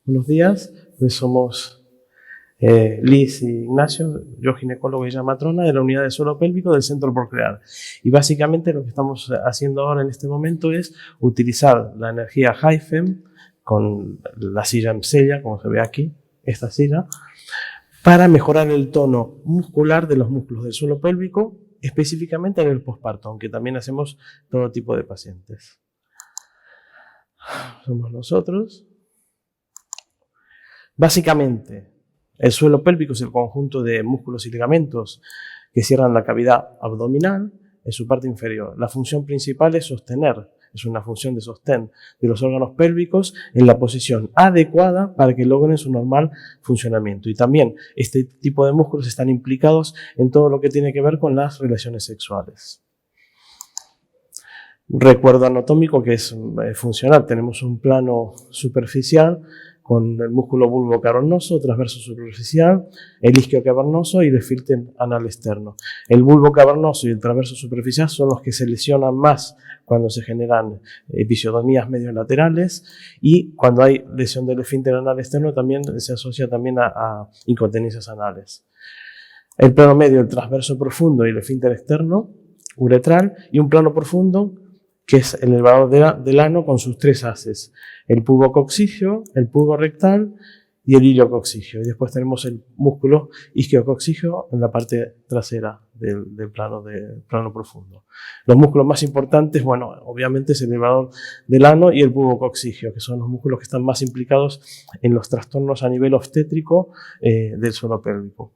Buenos días, pues somos Liz y Ignacio, yo ginecólogo y ella matrona de la unidad de suelo pélvico del Centro Procrear. Y básicamente lo que estamos haciendo ahora en este momento es utilizar la energía HiFEM con la silla Emsella, como se ve aquí, esta silla, para mejorar el tono muscular de los músculos del suelo pélvico, específicamente en el posparto, aunque también hacemos todo tipo de pacientes. Somos nosotros. Básicamente, el suelo pélvico es el conjunto de músculos y ligamentos que cierran la cavidad abdominal en su parte inferior. La función principal es sostener, es una función de sostén de los órganos pélvicos en la posición adecuada para que logren su normal funcionamiento. Y también este tipo de músculos están implicados en todo lo que tiene que ver con las relaciones sexuales. Recuerdo anatómico que es funcional. Tenemos un plano superficial con el músculo bulbo cavernoso, transverso superficial, el isquio cavernoso y el esfínter anal externo. El bulbo cavernoso y el transverso superficial son los que se lesionan más cuando se generan episiotomías mediolaterales, y cuando hay lesión del esfínter anal externo también se asocia también a incontinencias anales. El plano medio, el transverso profundo y el esfínter externo uretral, y un plano profundo que es el elevador del ano con sus tres haces: el pubo coccígeo, el pubo rectal y el ilio coccígeo. Y después tenemos el músculo isquiococcígeo en la parte trasera del plano profundo. Los músculos más importantes, bueno, obviamente es el elevador del ano y el pubo coccígeo, que son los músculos que están más implicados en los trastornos a nivel obstétrico del suelo pélvico.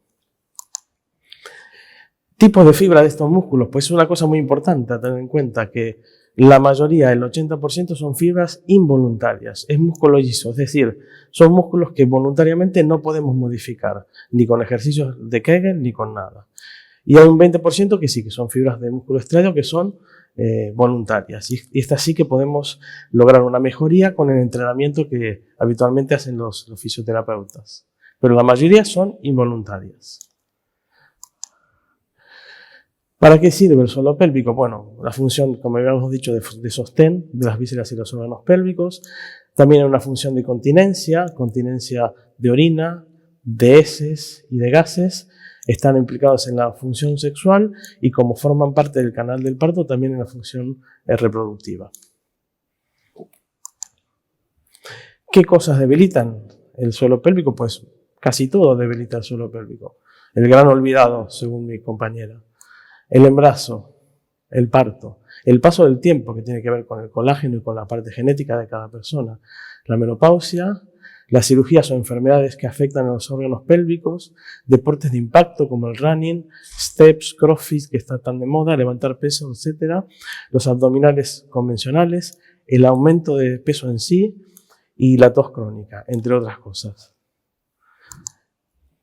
Tipos de fibra de estos músculos, pues es una cosa muy importante a tener en cuenta, que la mayoría, el 80%, son fibras involuntarias, es músculo liso, es decir, son músculos que voluntariamente no podemos modificar, ni con ejercicios de Kegel, ni con nada. Y hay un 20% que sí, que son fibras de músculo estriado, que son voluntarias, y estas sí que podemos lograr una mejoría con el entrenamiento que habitualmente hacen los fisioterapeutas, pero la mayoría son involuntarias. ¿Para qué sirve el suelo pélvico? Bueno, la función, como habíamos dicho, de sostén de las vísceras y los órganos pélvicos. También hay una función de continencia de orina, de heces y de gases. Están implicados en la función sexual y, como forman parte del canal del parto, también en la función reproductiva. ¿Qué cosas debilitan el suelo pélvico? Pues casi todo debilita el suelo pélvico. El gran olvidado, según mi compañera. El embarazo, el parto, el paso del tiempo, que tiene que ver con el colágeno y con la parte genética de cada persona, la menopausia, las cirugías o enfermedades que afectan a los órganos pélvicos, deportes de impacto como el running, steps, crossfit, que está tan de moda, levantar peso, etc., los abdominales convencionales, el aumento de peso en sí y la tos crónica, entre otras cosas.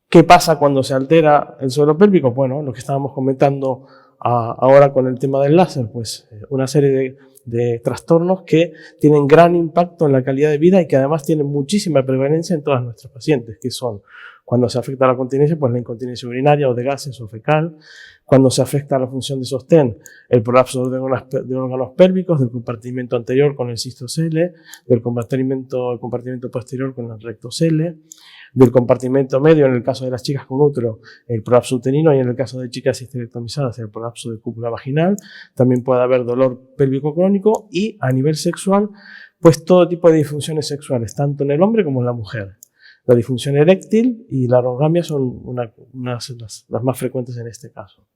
¿Qué pasa cuando se altera el suelo pélvico? Bueno, lo que estábamos comentando ahora con el tema del láser, pues una serie de trastornos que tienen gran impacto en la calidad de vida y que además tienen muchísima prevalencia en todas nuestras pacientes, que son, cuando se afecta a la continencia, pues la incontinencia urinaria o de gases o fecal; cuando se afecta a la función de sostén, el prolapso de órganos pélvicos, del compartimento anterior con el cistocele, del compartimento posterior con el rectocele; del compartimento medio, en el caso de las chicas con útero, el prolapso uterino, y en el caso de chicas histerectomizadas, el prolapso de cúpula vaginal. También puede haber dolor pélvico crónico, y a nivel sexual, pues todo tipo de disfunciones sexuales, tanto en el hombre como en la mujer. La disfunción eréctil y la anorgasmia son las más frecuentes en este caso.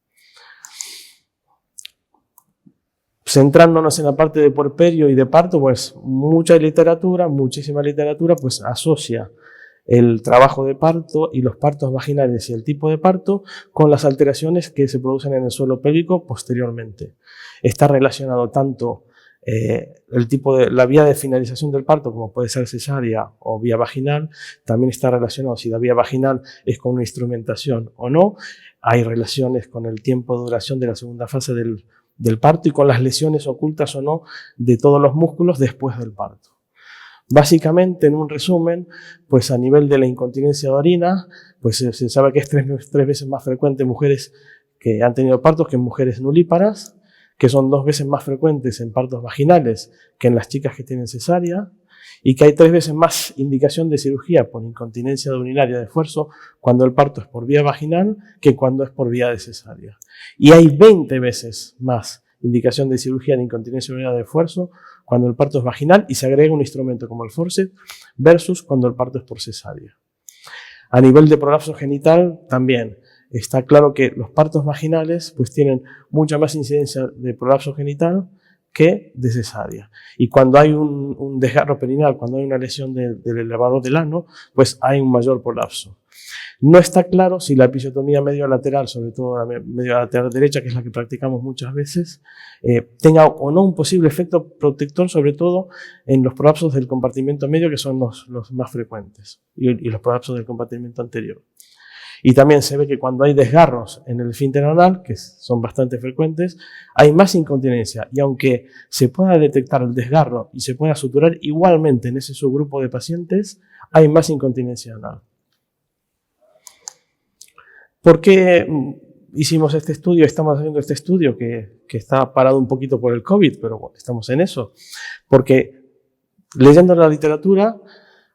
Centrándonos en la parte de puerperio y de parto, pues muchísima literatura, pues asocia el trabajo de parto y los partos vaginales y el tipo de parto con las alteraciones que se producen en el suelo pélvico posteriormente. Está relacionado tanto la vía de finalización del parto, como puede ser cesárea o vía vaginal. También está relacionado si la vía vaginal es con una instrumentación o no. Hay relaciones con el tiempo de duración de la segunda fase del parto y con las lesiones ocultas o no de todos los músculos después del parto. Básicamente, en un resumen, pues a nivel de la incontinencia de orina, pues se sabe que es tres veces más frecuente en mujeres que han tenido partos que en mujeres nulíparas, que son 2 veces más frecuentes en partos vaginales que en las chicas que tienen cesárea, y que hay 3 veces más indicación de cirugía por incontinencia urinaria de esfuerzo cuando el parto es por vía vaginal que cuando es por vía de cesárea. Y hay 20 veces más indicación de cirugía de incontinencia urinaria de esfuerzo cuando el parto es vaginal y se agrega un instrumento como el forceps versus cuando el parto es por cesárea. A nivel de prolapso genital también está claro que los partos vaginales pues tienen mucha más incidencia de prolapso genital que de cesárea. Y cuando hay un desgarro perineal, cuando hay una lesión del elevador del ano, pues hay un mayor prolapso. No está claro si la episiotomía mediolateral, sobre todo la mediolateral derecha, que es la que practicamos muchas veces, tenga o no un posible efecto protector, sobre todo en los prolapsos del compartimento medio, que son los más frecuentes, y los prolapsos del compartimento anterior. Y también se ve que cuando hay desgarros en el esfínter anal, que son bastante frecuentes, hay más incontinencia. Y aunque se pueda detectar el desgarro y se pueda suturar igualmente en ese subgrupo de pacientes, hay más incontinencia anal. ¿Por qué hicimos este estudio? Estamos haciendo este estudio que está parado un poquito por el COVID, pero bueno, estamos en eso. Porque leyendo la literatura,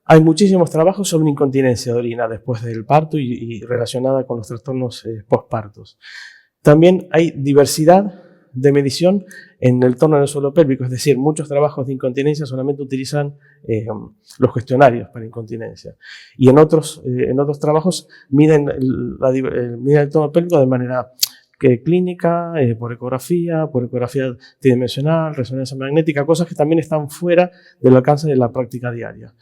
hay muchísimos trabajos sobre incontinencia de orina después del parto y relacionada con los trastornos postpartos. También hay diversidad de medición en el tono del suelo pélvico, es decir, muchos trabajos de incontinencia solamente utilizan los cuestionarios para incontinencia. Y en otros trabajos miden el tono pélvico de manera clínica, por ecografía tridimensional, resonancia magnética, cosas que también están fuera del alcance de la práctica diaria.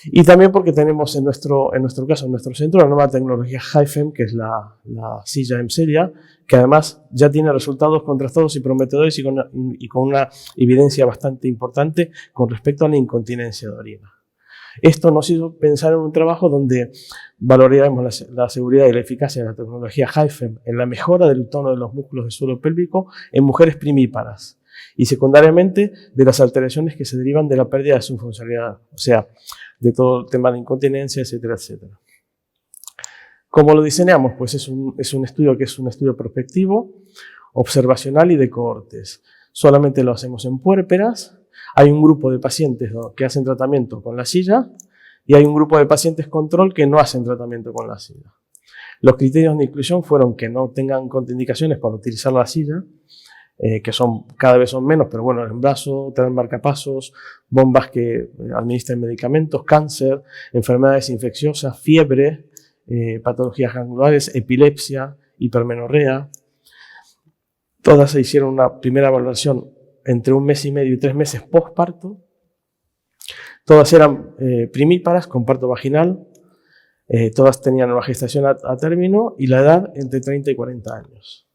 Y también porque tenemos en nuestro caso, en nuestro centro, la nueva tecnología HIFEM, que es la silla M-Seria, que además ya tiene resultados contrastados y prometedores y con una evidencia bastante importante con respecto a la incontinencia de orina. Esto nos hizo pensar en un trabajo donde valoraríamos la seguridad y la eficacia de la tecnología HIFEM en la mejora del tono de los músculos del suelo pélvico en mujeres primíparas y secundariamente de las alteraciones que se derivan de la pérdida de su funcionalidad, o sea, de todo el tema de incontinencia, etcétera, etcétera. ¿Cómo lo diseñamos? Pues es un estudio que es un estudio prospectivo, observacional y de cohortes. Solamente lo hacemos en puérperas. Hay un grupo de pacientes que hacen tratamiento con la silla y hay un grupo de pacientes control que no hacen tratamiento con la silla. Los criterios de inclusión fueron que no tengan contraindicaciones para utilizar la silla, que cada vez son menos, pero bueno, el embarazo, tener marcapasos, bombas que administran medicamentos, cáncer, enfermedades infecciosas, fiebre, patologías glandulares, epilepsia, hipermenorrea. Todas se hicieron una primera valoración entre 1 mes y medio y 3 meses postparto. Todas eran primíparas con parto vaginal. Todas tenían una gestación a término y la edad entre 30 y 40 años.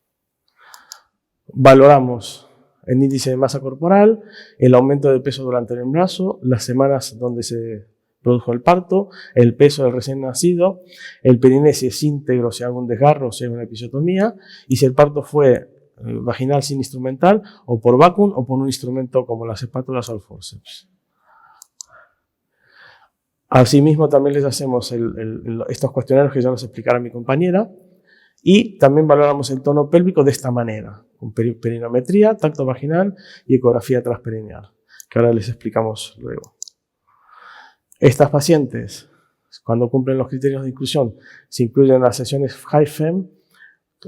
Valoramos el índice de masa corporal, el aumento de peso durante el embarazo, las semanas donde se produjo el parto, el peso del recién nacido, el perineo si es íntegro, si hay algún desgarro, si hay una episiotomía, y si el parto fue vaginal sin instrumental, o por vacuum, o por un instrumento como las espátulas o el forceps. Asimismo, también les hacemos estos cuestionarios que ya los explicará mi compañera, y también valoramos el tono pélvico de esta manera, con perinometría, tacto vaginal y ecografía transperineal, que ahora les explicamos luego. Estas pacientes, cuando cumplen los criterios de inclusión, se incluyen en las sesiones HIFEM,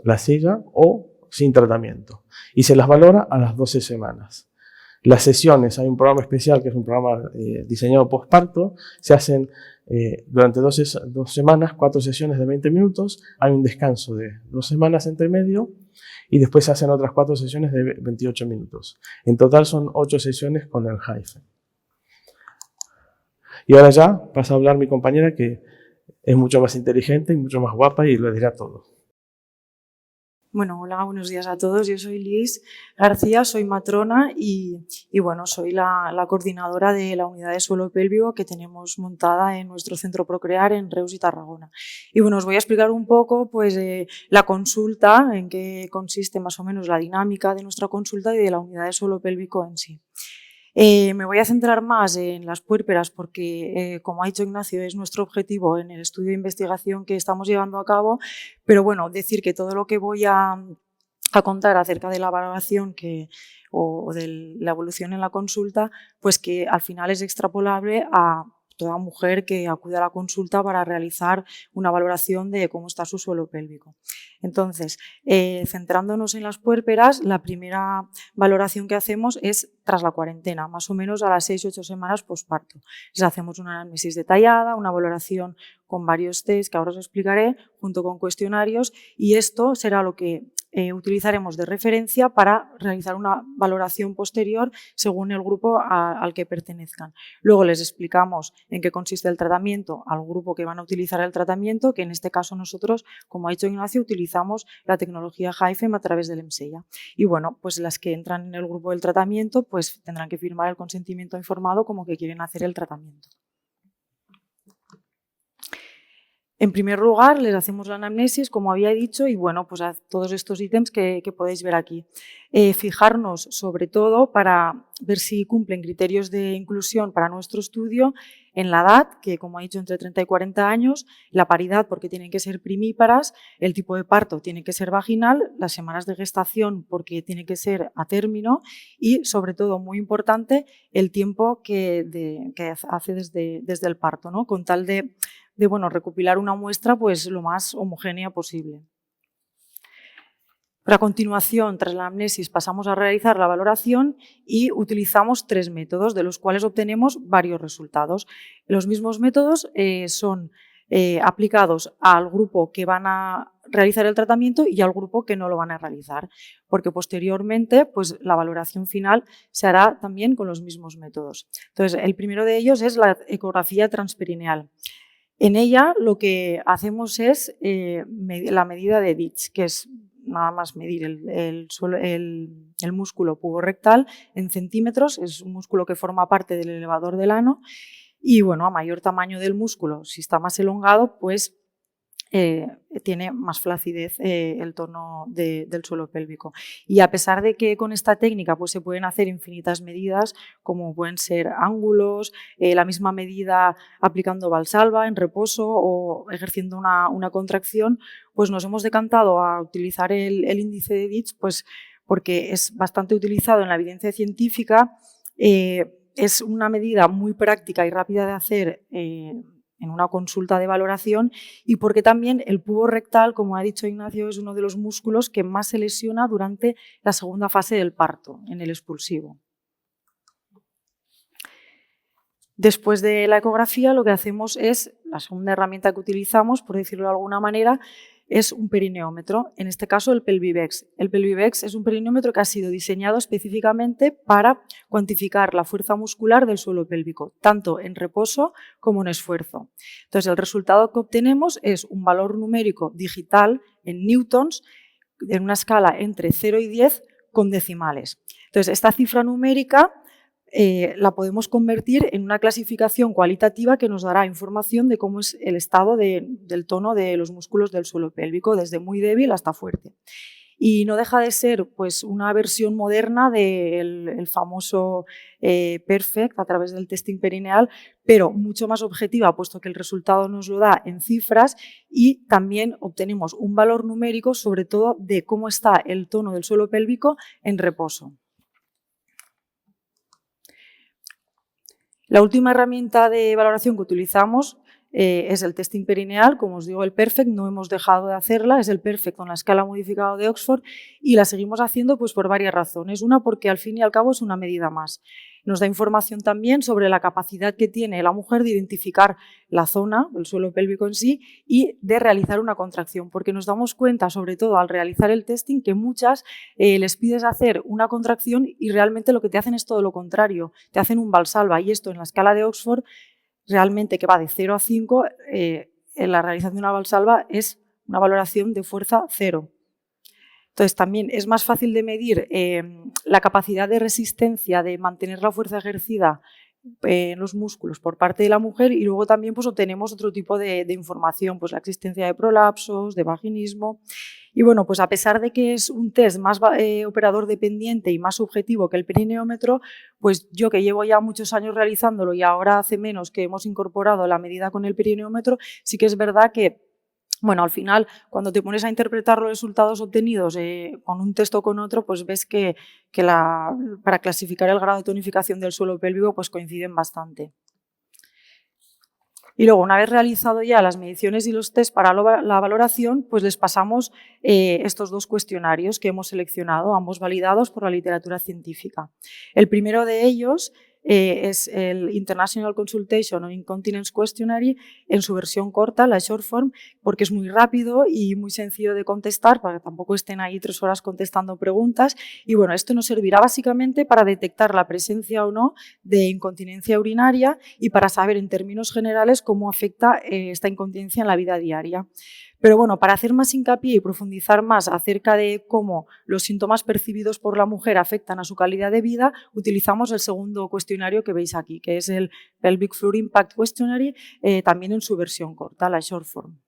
la silla o sin tratamiento, y se las valora a las 12 semanas. Las sesiones, hay un programa especial que es un programa diseñado postparto, se hacen durante 2 semanas, 4 sesiones de 20 minutos, hay un descanso de 2 semanas entre medio y después se hacen otras 4 sesiones de 28 minutos. En total son 8 sesiones con el HIFEM. Y ahora ya pasa a hablar mi compañera que es mucho más inteligente y mucho más guapa y lo dirá todo. Bueno, hola, buenos días a todos. Yo soy Liz García, soy matrona y bueno, soy la coordinadora de la unidad de suelo pélvico que tenemos montada en nuestro centro Procrear en Reus y Tarragona. Y bueno, os voy a explicar un poco pues, la consulta, en qué consiste más o menos la dinámica de nuestra consulta y de la unidad de suelo pélvico en sí. Me voy a centrar más en las puérperas porque, como ha dicho Ignacio, es nuestro objetivo en el estudio de investigación que estamos llevando a cabo, pero bueno, decir que todo lo que voy a a contar acerca de la valoración o de la evolución en la consulta, pues que al final es extrapolable a toda mujer que acude a la consulta para realizar una valoración de cómo está su suelo pélvico. Entonces, centrándonos en las puérperas, la primera valoración que hacemos es tras la cuarentena, más o menos a las 6-8 semanas posparto. Les hacemos una anamnesis detallada, una valoración con varios test que ahora os explicaré, junto con cuestionarios, y esto será lo que utilizaremos de referencia para realizar una valoración posterior según el grupo al que pertenezcan. Luego les explicamos en qué consiste el tratamiento al grupo que van a utilizar el tratamiento, que en este caso nosotros, como ha dicho Ignacio, utilizamos la tecnología HIFEM a través del EMSEIA. Y bueno, pues las que entran en el grupo del tratamiento pues tendrán que firmar el consentimiento informado como que quieren hacer el tratamiento. En primer lugar, les hacemos la anamnesis, como había dicho, y bueno, pues a todos estos ítems que podéis ver aquí. Fijarnos sobre todo para ver si cumplen criterios de inclusión para nuestro estudio en la edad, que como ha dicho entre 30 y 40 años, la paridad porque tienen que ser primíparas, el tipo de parto tiene que ser vaginal, las semanas de gestación porque tiene que ser a término y sobre todo, muy importante, el tiempo que hace desde el parto, ¿no? Con tal de bueno, recopilar una muestra pues, lo más homogénea posible. Pero a continuación, tras la anamnesis, pasamos a realizar la valoración y utilizamos 3 métodos, de los cuales obtenemos varios resultados. Los mismos métodos son aplicados al grupo que van a realizar el tratamiento y al grupo que no lo van a realizar, porque posteriormente pues, la valoración final se hará también con los mismos métodos. Entonces, el primero de ellos es la ecografía transperineal. En ella lo que hacemos es la medida de Ditch, que es nada más medir el músculo puborectal en centímetros, es un músculo que forma parte del elevador del ano y bueno, a mayor tamaño del músculo, si está más elongado, pues tiene más flacidez el tono del suelo pélvico. Y a pesar de que con esta técnica pues, se pueden hacer infinitas medidas, como pueden ser ángulos, la misma medida aplicando Valsalva en reposo o ejerciendo una contracción, pues nos hemos decantado a utilizar el índice de Ditch pues, porque es bastante utilizado en la evidencia científica, es una medida muy práctica y rápida de hacer en una consulta de valoración y porque también el pubo rectal, como ha dicho Ignacio, es uno de los músculos que más se lesiona durante la segunda fase del parto, en el expulsivo. Después de la ecografía, lo que hacemos es, la segunda herramienta que utilizamos, por decirlo de alguna manera, es un perineómetro, en este caso el Pelvivex. El Pelvivex es un perineómetro que ha sido diseñado específicamente para cuantificar la fuerza muscular del suelo pélvico, tanto en reposo como en esfuerzo. Entonces, el resultado que obtenemos es un valor numérico digital en newtons, en una escala entre 0 y 10 con decimales. Entonces, esta cifra numérica la podemos convertir en una clasificación cualitativa que nos dará información de cómo es el estado del tono de los músculos del suelo pélvico, desde muy débil hasta fuerte. Y no deja de ser pues, una versión moderna del famoso Perfect a través del testing perineal, pero mucho más objetiva, puesto que el resultado nos lo da en cifras y también obtenemos un valor numérico, sobre todo de cómo está el tono del suelo pélvico en reposo. La última herramienta de valoración que utilizamos es el testing perineal, como os digo, el Perfect, no hemos dejado de hacerla, es el Perfect con la escala modificada de Oxford y la seguimos haciendo pues, por varias razones. Una, porque al fin y al cabo es una medida más. Nos da información también sobre la capacidad que tiene la mujer de identificar la zona, el suelo pélvico en sí, y de realizar una contracción, porque nos damos cuenta, sobre todo al realizar el testing, que muchas les pides hacer una contracción y realmente lo que te hacen es todo lo contrario, te hacen un Valsalva y esto en la escala de Oxford realmente que va de 0 a 5, en la realización de una Valsalva es una valoración de fuerza 0. Entonces también es más fácil de medir la capacidad de resistencia de mantener la fuerza ejercida en los músculos por parte de la mujer y luego también pues, obtenemos otro tipo de información, pues la existencia de prolapsos, de vaginismo. Y bueno, pues a pesar de que es un test más operador dependiente y más subjetivo que el perineómetro, pues yo que llevo ya muchos años realizándolo y ahora hace menos que hemos incorporado la medida con el perineómetro, sí que es verdad que Bueno, al final, cuando te pones a interpretar los resultados obtenidos con un test o con otro, pues ves que para clasificar el grado de tonificación del suelo pélvico pues coinciden bastante. Y luego, una vez realizado ya las mediciones y los test para la valoración, pues les pasamos estos 2 cuestionarios que hemos seleccionado, ambos validados por la literatura científica. El primero de ellos es el International Consultation on Incontinence Questionnaire en su versión corta, la short form, porque es muy rápido y muy sencillo de contestar, para que tampoco estén ahí 3 horas contestando preguntas. Y bueno, esto nos servirá básicamente para detectar la presencia o no de incontinencia urinaria y para saber en términos generales cómo afecta esta incontinencia en la vida diaria. Pero bueno, para hacer más hincapié y profundizar más acerca de cómo los síntomas percibidos por la mujer afectan a su calidad de vida, utilizamos el segundo cuestionario que veis aquí, que es el Pelvic Floor Impact Questionnaire, también en su versión corta, la short form.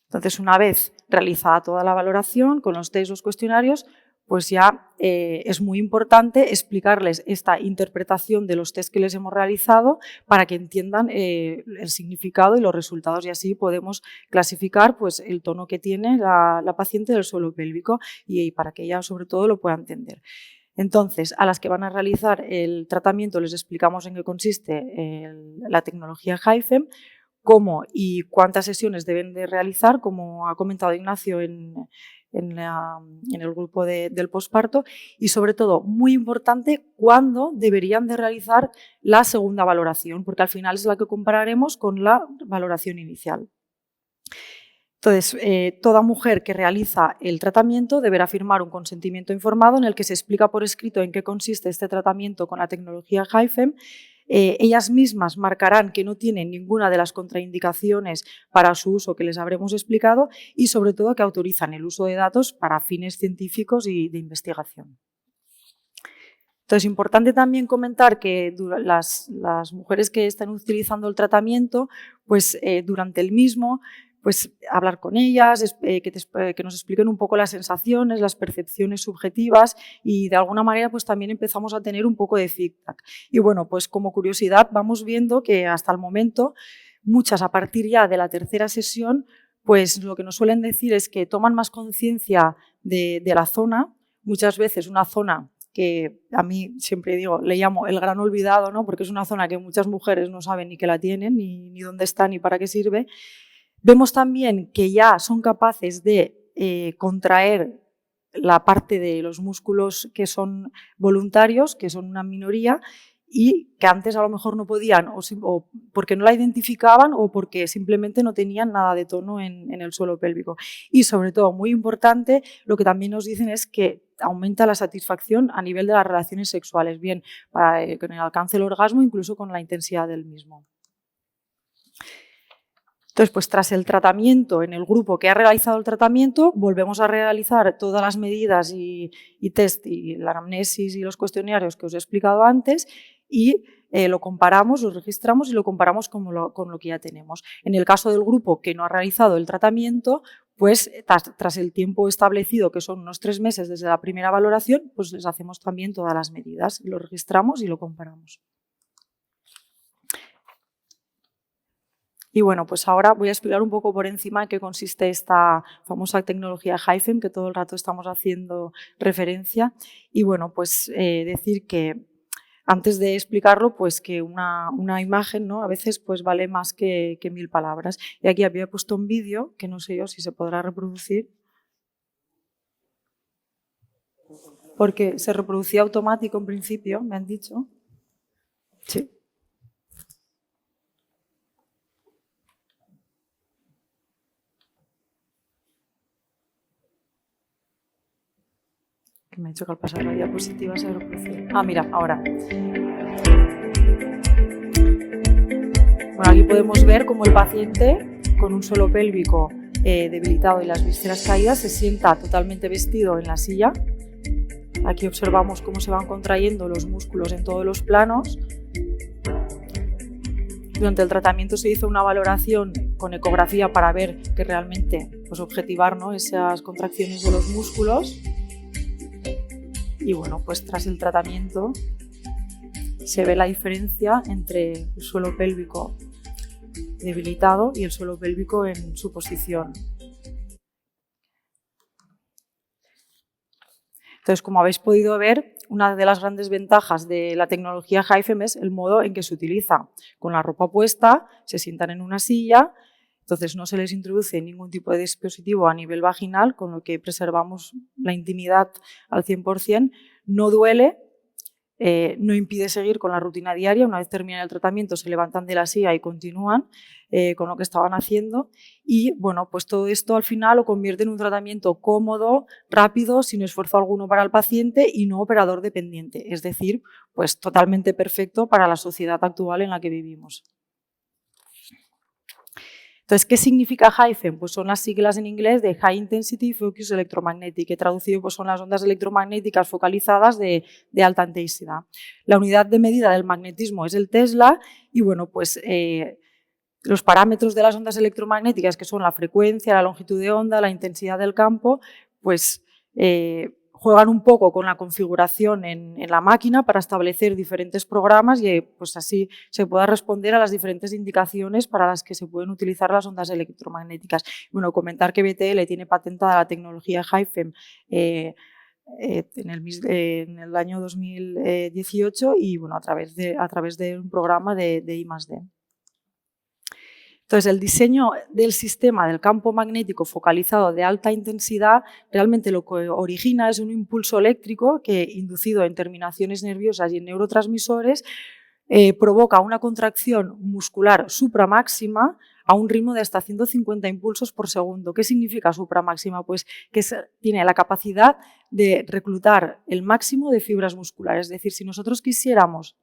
Entonces, una vez realizada toda la valoración con los test y los cuestionarios, pues ya es muy importante explicarles esta interpretación de los test que les hemos realizado para que entiendan el significado y los resultados, y así podemos clasificar pues, el tono que tiene la paciente del suelo pélvico y para que ella sobre todo lo pueda entender. Entonces, a las que van a realizar el tratamiento les explicamos en qué consiste la tecnología HIFEM, cómo y cuántas sesiones deben de realizar, como ha comentado Ignacio en el grupo del posparto, y sobre todo, muy importante, cuándo deberían de realizar la segunda valoración, porque al final es la que compararemos con la valoración inicial. Entonces, toda mujer que realiza el tratamiento deberá firmar un consentimiento informado en el que se explica por escrito en qué consiste este tratamiento con la tecnología HIFEM. Ellas mismas marcarán que no tienen ninguna de las contraindicaciones para su uso que les habremos explicado y sobre todo que autorizan el uso de datos para fines científicos y de investigación. Entonces, es importante también comentar que las mujeres que están utilizando el tratamiento, pues durante el mismo, pues hablar con ellas, que nos expliquen un poco las sensaciones, las percepciones subjetivas y de alguna manera pues también empezamos a tener un poco de feedback. Y bueno, pues como curiosidad vamos viendo que hasta el momento muchas a partir ya de la tercera sesión pues lo que nos suelen decir es que toman más conciencia de la zona, muchas veces una zona que a mí siempre digo, le llamo el gran olvidado, ¿no? Porque es una zona que muchas mujeres no saben ni que la tienen, ni dónde está, ni para qué sirve. Vemos también que ya son capaces de contraer la parte de los músculos que son voluntarios, que son una minoría, y que antes a lo mejor no podían, o porque no la identificaban o porque simplemente no tenían nada de tono en el suelo pélvico. Y sobre todo, muy importante, lo que también nos dicen es que aumenta la satisfacción a nivel de las relaciones sexuales, bien con el alcance del orgasmo, incluso con la intensidad del mismo. Entonces, pues tras el tratamiento, en el grupo que ha realizado el tratamiento, volvemos a realizar todas las medidas y test y la anamnesis y los cuestionarios que os he explicado antes y lo comparamos, lo registramos y lo comparamos con lo que ya tenemos. En el caso del grupo que no ha realizado el tratamiento, pues tras el tiempo establecido, que son unos 3 meses desde la primera valoración, pues les hacemos también todas las medidas, lo registramos y lo comparamos. Y bueno, pues ahora voy a explicar un poco por encima en qué consiste esta famosa tecnología HIFEM, que todo el rato estamos haciendo referencia. Y bueno, pues decir que antes de explicarlo, pues que una imagen, ¿no? A veces pues vale más que 1000 palabras. Y aquí había puesto un vídeo, que no sé yo si se podrá reproducir, porque se reproducía automático en principio, me han dicho. Sí. Que me ha dicho que al pasar la diapositiva se reproduce. Ah, mira, ahora. Bueno, aquí podemos ver cómo el paciente con un suelo pélvico debilitado y las vísceras caídas se sienta totalmente vestido en la silla. Aquí observamos cómo se van contrayendo los músculos en todos los planos. Durante el tratamiento se hizo una valoración con ecografía para ver que realmente, pues objetivar, ¿no?, esas contracciones de los músculos. Y bueno, pues tras el tratamiento se ve la diferencia entre el suelo pélvico debilitado y el suelo pélvico en su posición. Entonces, como habéis podido ver, una de las grandes ventajas de la tecnología HiFEM es el modo en que se utiliza. Con la ropa puesta, se sientan en una silla, entonces no se les introduce ningún tipo de dispositivo a nivel vaginal, con lo que preservamos la intimidad al 100%, no duele, no impide seguir con la rutina diaria. Una vez terminan el tratamiento se levantan de la silla y continúan con lo que estaban haciendo y bueno, pues todo esto al final lo convierte en un tratamiento cómodo, rápido, sin esfuerzo alguno para el paciente y no operador dependiente, es decir, pues totalmente perfecto para la sociedad actual en la que vivimos. Entonces, ¿qué significa HiFEM? Pues son las siglas en inglés de High Intensity Focused Electromagnetic, que traducido pues son las ondas electromagnéticas focalizadas de alta intensidad. La unidad de medida del magnetismo es el Tesla y bueno, pues los parámetros de las ondas electromagnéticas, que son la frecuencia, la longitud de onda, la intensidad del campo, pues juegan un poco con la configuración en la máquina para establecer diferentes programas y pues así se pueda responder a las diferentes indicaciones para las que se pueden utilizar las ondas electromagnéticas. Bueno, comentar que BTL tiene patentada la tecnología HiFEM en el año 2018 y bueno, a través de un programa de I+D. Entonces, el diseño del sistema del campo magnético focalizado de alta intensidad realmente lo que origina es un impulso eléctrico que, inducido en terminaciones nerviosas y en neurotransmisores, provoca una contracción muscular supramáxima a un ritmo de hasta 150 impulsos por segundo. ¿Qué significa supramáxima? Pues que tiene la capacidad de reclutar el máximo de fibras musculares. Es decir, si nosotros quisiéramos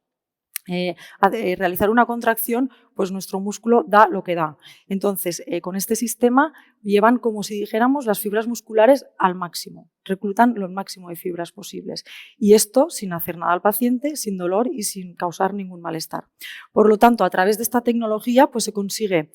realizar una contracción, pues nuestro músculo da lo que da. Entonces, con este sistema llevan, como si dijéramos, las fibras musculares al máximo, reclutan lo máximo de fibras posibles. Y esto sin hacer nada al paciente, sin dolor y sin causar ningún malestar. Por lo tanto, a través de esta tecnología pues, se consigue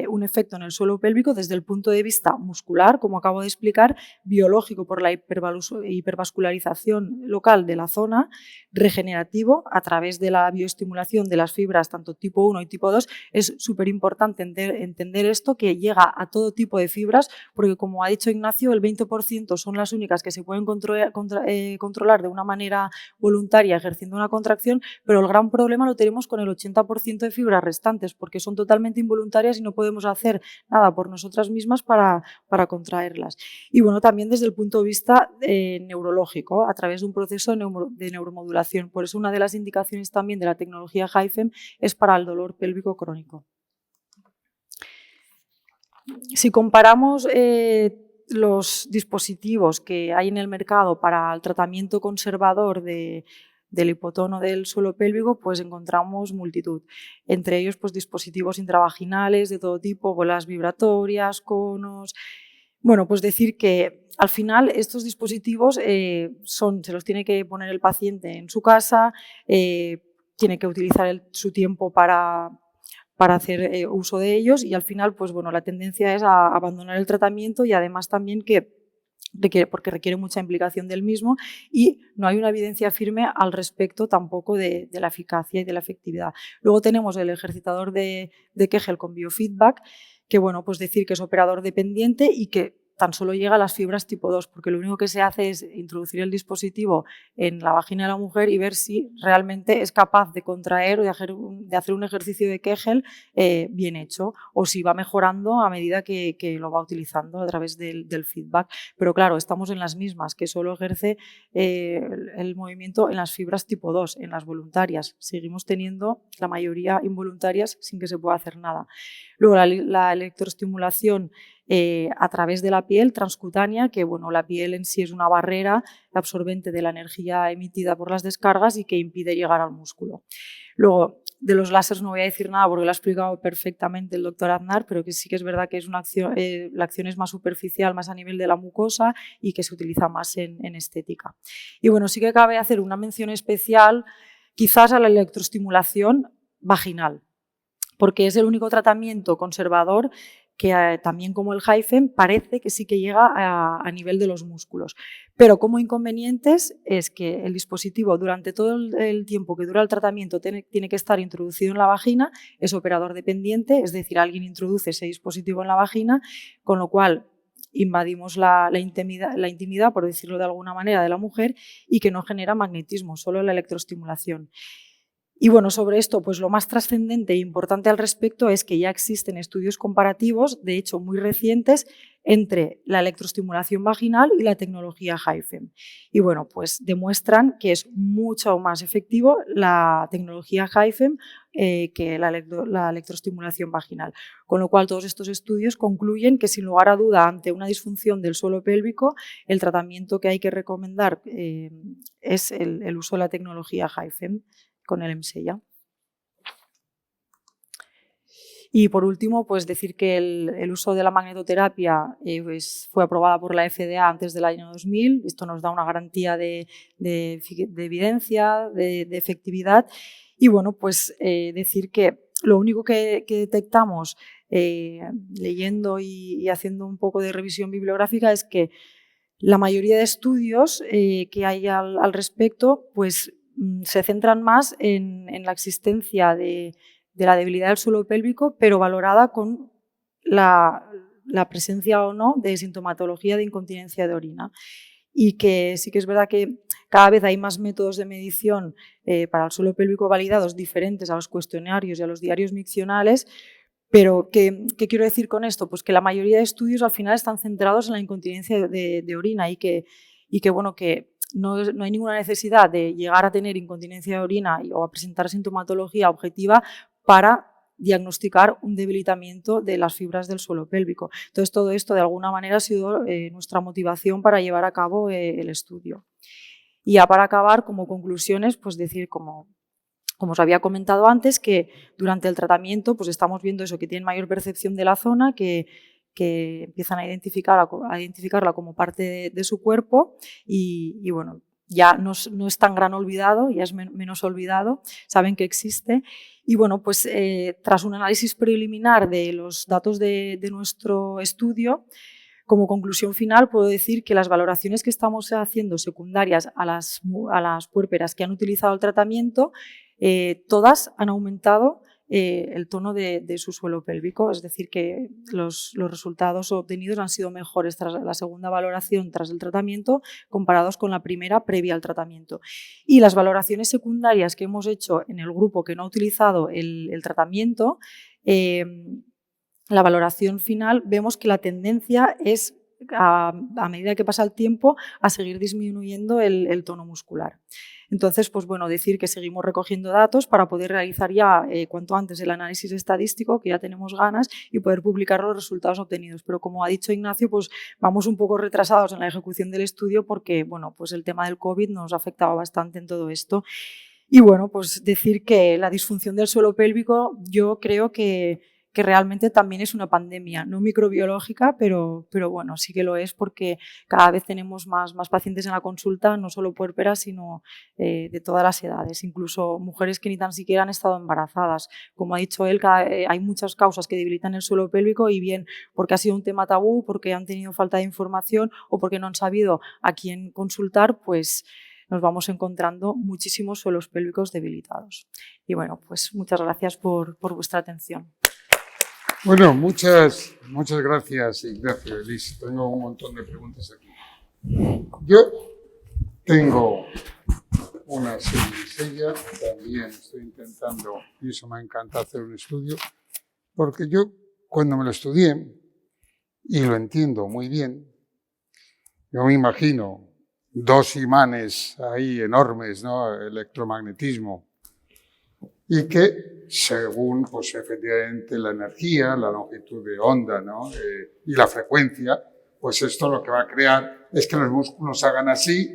un efecto en el suelo pélvico desde el punto de vista muscular, como acabo de explicar, biológico por la hipervascularización local de la zona, regenerativo a través de la bioestimulación de las fibras tanto tipo 1 y tipo 2. Es súper importante entender esto, que llega a todo tipo de fibras, porque como ha dicho Ignacio, el 20% son las únicas que se pueden controlar de una manera voluntaria ejerciendo una contracción, pero el gran problema lo tenemos con el 80% de fibras restantes, porque son totalmente involuntarias y no podemos hacer nada por nosotras mismas para contraerlas. Y bueno, también desde el punto de vista neurológico, a través de un proceso de neuromodulación. Por eso una de las indicaciones también de la tecnología HiFEM es para el dolor pélvico crónico. Si comparamos los dispositivos que hay en el mercado para el tratamiento conservador del hipotono del suelo pélvico, pues encontramos multitud. Entre ellos, pues dispositivos intravaginales de todo tipo, bolas vibratorias, conos. Bueno, pues decir que al final estos dispositivos se los tiene que poner el paciente en su casa, tiene que utilizar su tiempo para hacer uso de ellos y al final pues bueno, la tendencia es a abandonar el tratamiento y además también porque requiere mucha implicación del mismo y no hay una evidencia firme al respecto tampoco de la eficacia y de la efectividad. Luego tenemos el ejercitador de Kegel con biofeedback, que bueno, pues decir que es operador dependiente y que tan solo llega a las fibras tipo 2, porque lo único que se hace es introducir el dispositivo en la vagina de la mujer y ver si realmente es capaz de contraer o de hacer un ejercicio de Kegel bien hecho, o si va mejorando a medida que lo va utilizando a través del feedback. Pero claro, estamos en las mismas, que solo ejerce el movimiento en las fibras tipo 2, en las voluntarias. Seguimos teniendo la mayoría involuntarias sin que se pueda hacer nada. Luego la electroestimulación a través de la piel transcutánea, que bueno, la piel en sí es una barrera absorbente de la energía emitida por las descargas y que impide llegar al músculo. Luego, de los láseres no voy a decir nada porque lo ha explicado perfectamente el doctor Aznar, pero que sí que es verdad que es una acción, la acción es más superficial, más a nivel de la mucosa y que se utiliza más en estética. Y bueno, sí que cabe hacer una mención especial quizás a la electroestimulación vaginal, porque es el único tratamiento conservador que también como el HIFEM parece que sí que llega a nivel de los músculos. Pero como inconvenientes es que el dispositivo durante todo el tiempo que dura el tratamiento tiene que estar introducido en la vagina, es operador dependiente, es decir, alguien introduce ese dispositivo en la vagina, con lo cual invadimos la intimidad, por decirlo de alguna manera, de la mujer y que no genera magnetismo, solo la electroestimulación. Y bueno, sobre esto, pues lo más trascendente e importante al respecto es que ya existen estudios comparativos, de hecho muy recientes, entre la electroestimulación vaginal y la tecnología HIFEM. Y bueno, pues demuestran que es mucho más efectivo la tecnología HIFEM que la electroestimulación vaginal. Con lo cual, todos estos estudios concluyen que, sin lugar a duda, ante una disfunción del suelo pélvico, el tratamiento que hay que recomendar es el uso de la tecnología HIFEM con el MSEA. Y por último, pues decir que el uso de la magnetoterapia pues fue aprobada por la FDA antes del año 2000. Esto nos da una garantía de evidencia, de efectividad. Y bueno, pues decir que lo único que detectamos leyendo y haciendo un poco de revisión bibliográfica es que la mayoría de estudios que hay al respecto, pues se centran más en la existencia de la debilidad del suelo pélvico, pero valorada con la presencia o no de sintomatología de incontinencia de orina. Y que sí que es verdad que cada vez hay más métodos de medición para el suelo pélvico validados diferentes a los cuestionarios y a los diarios miccionales. Pero, ¿qué quiero decir con esto? Pues que la mayoría de estudios al final están centrados en la incontinencia de orina y que bueno, que no hay ninguna necesidad de llegar a tener incontinencia de orina o a presentar sintomatología objetiva para diagnosticar un debilitamiento de las fibras del suelo pélvico. Entonces, todo esto de alguna manera ha sido nuestra motivación para llevar a cabo el estudio. Y ya para acabar, como conclusiones, pues decir como os había comentado antes, que durante el tratamiento pues estamos viendo eso, que tienen mayor percepción de la zona, que empiezan a identificarla como parte de su cuerpo y bueno, ya no es tan gran olvidado, ya es menos olvidado, saben que existe. Y bueno, pues tras un análisis preliminar de los datos de nuestro estudio, como conclusión final puedo decir que las valoraciones que estamos haciendo secundarias a las puérperas que han utilizado el tratamiento, todas han aumentado el tono de su suelo pélvico, es decir, que los resultados obtenidos han sido mejores tras la segunda valoración tras el tratamiento comparados con la primera previa al tratamiento. Y las valoraciones secundarias que hemos hecho en el grupo que no ha utilizado el tratamiento, la valoración final, vemos que la tendencia es, a medida que pasa el tiempo, a seguir disminuyendo el tono muscular. Entonces, pues bueno, decir que seguimos recogiendo datos para poder realizar ya cuanto antes el análisis estadístico, que ya tenemos ganas, y poder publicar los resultados obtenidos. Pero como ha dicho Ignacio, pues vamos un poco retrasados en la ejecución del estudio porque, bueno, pues el tema del COVID nos ha afectado bastante en todo esto. Y bueno, pues decir que la disfunción del suelo pélvico yo creo que realmente también es una pandemia, no microbiológica, pero bueno, sí que lo es porque cada vez tenemos más pacientes en la consulta, no solo puérperas, sino de todas las edades, incluso mujeres que ni tan siquiera han estado embarazadas. Como ha dicho él, hay muchas causas que debilitan el suelo pélvico y bien porque ha sido un tema tabú, porque han tenido falta de información o porque no han sabido a quién consultar, pues nos vamos encontrando muchísimos suelos pélvicos debilitados. Y bueno, pues muchas gracias por vuestra atención. Bueno, muchas gracias, Ignacio. Elis, tengo un montón de preguntas aquí. Yo tengo una serie, también estoy intentando, y eso me encanta hacer un estudio, porque yo cuando me lo estudié, y lo entiendo muy bien, yo me imagino dos imanes ahí enormes, ¿no? Electromagnetismo, y que según, pues efectivamente, la energía, la longitud de onda, ¿no? Y la frecuencia, pues esto lo que va a crear es que los músculos hagan así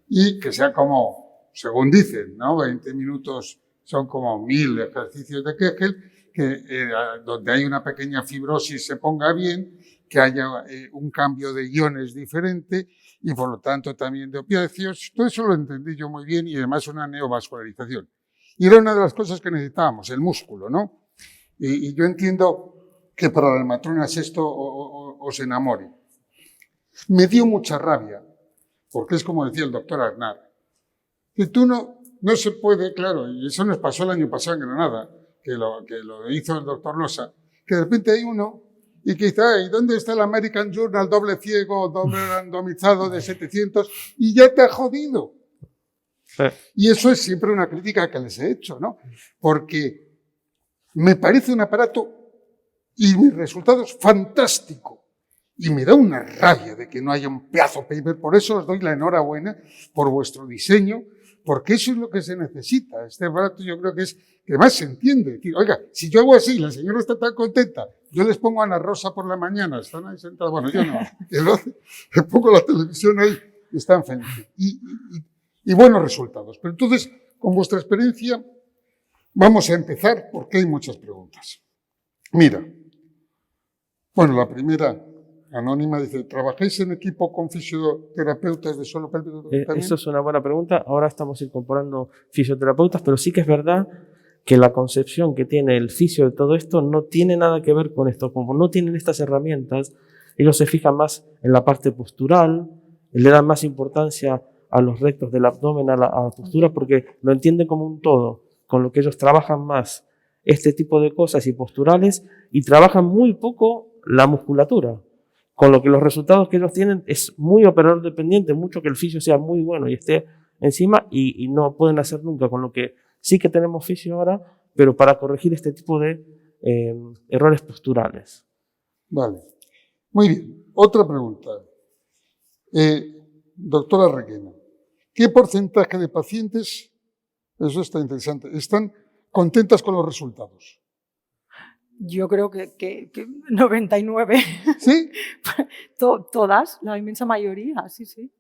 y que sea como, según dicen, ¿no? 20 minutos son como 1000 ejercicios de Kegel, que donde hay una pequeña fibrosis se ponga bien, que haya un cambio de iones diferente y por lo tanto también de opiáceos. Todo eso lo entendí yo muy bien y además una neovascularización. Y era una de las cosas que necesitábamos, el músculo, ¿no? Y yo entiendo que para las matronas esto os enamore. Me dio mucha rabia, porque es como decía el doctor Aznar, que tú no se puede, claro, y eso nos pasó el año pasado en Granada, que lo hizo el doctor Losa, que de repente hay uno y que dice, ¿y dónde está el American Journal doble ciego, doble randomizado de 700? Y ya te ha jodido. Y eso es siempre una crítica que les he hecho, ¿no? Porque me parece un aparato y mis resultados fantástico. Y me da una rabia de que no haya un pedazo paper. Por eso os doy la enhorabuena por vuestro diseño, porque eso es lo que se necesita. Este aparato yo creo que es que más se entiende. Decir, oiga, si yo hago así, la señora está tan contenta, yo les pongo a Ana Rosa por la mañana, están ahí sentados, bueno, yo no, le pongo la televisión ahí, están felices. Y buenos resultados. Pero entonces, con vuestra experiencia, vamos a empezar porque hay muchas preguntas. Mira, bueno, la primera, anónima, dice, ¿trabajáis en equipo con fisioterapeutas de suelo pélvico? Eso es una buena pregunta. Ahora estamos incorporando fisioterapeutas, pero sí que es verdad que la concepción que tiene el fisio de todo esto no tiene nada que ver con esto. Como no tienen estas herramientas, ellos se fijan más en la parte postural, le dan más importancia a los rectos del abdomen, a la postura, porque lo entienden como un todo, con lo que ellos trabajan más este tipo de cosas y posturales y trabajan muy poco la musculatura. Con lo que los resultados que ellos tienen es muy operador dependiente, mucho que el fisio sea muy bueno y esté encima y no pueden hacer nunca, con lo que sí que tenemos fisio ahora, pero para corregir este tipo de errores posturales. Vale, muy bien. Otra pregunta. Doctora Requena, ¿qué porcentaje de pacientes, eso está interesante, están contentas con los resultados? Yo creo que 99. ¿Sí? Todas, la inmensa mayoría, sí, sí.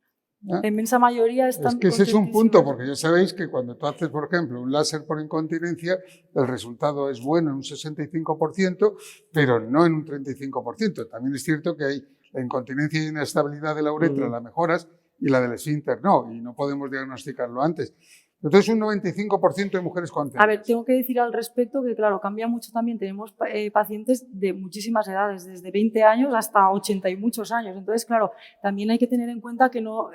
¿Ah? La inmensa mayoría están Es que ese es un punto, contentísimas. porque ya sabéis que cuando tú haces, por ejemplo, un láser por incontinencia, el resultado es bueno en un 65%, pero no en un 35%. También es cierto que hay la incontinencia y inestabilidad de la uretra, la mejoras, y la del esfínter no, y no podemos diagnosticarlo antes. Entonces, un 95% de mujeres contentas. A ver, tengo que decir al respecto que, claro, cambia mucho también. Tenemos pacientes de muchísimas edades, desde 20 años hasta 80 y muchos años. Entonces, claro, también hay que tener en cuenta que no...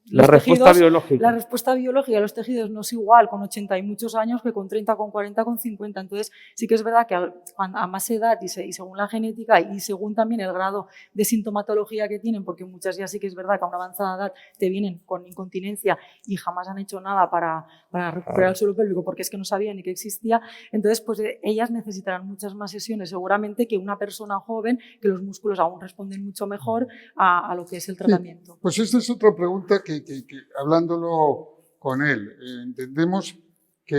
La respuesta biológica. La respuesta biológica de los tejidos no es igual con 80 y muchos años que con 30, con 40, con 50. Entonces, sí que es verdad que a más edad y según la genética y según también el grado de sintomatología que tienen, porque muchas ya sí que es verdad que a una avanzada edad te vienen con incontinencia y jamás han hecho nada para recuperar el suelo pélvico porque es que no sabían ni que existía. Entonces, pues ellas necesitarán muchas más sesiones seguramente que una persona joven, que los músculos aún responden mucho mejor a lo que es el tratamiento. Sí, pues esta es otra pregunta que hablándolo con él, entendemos que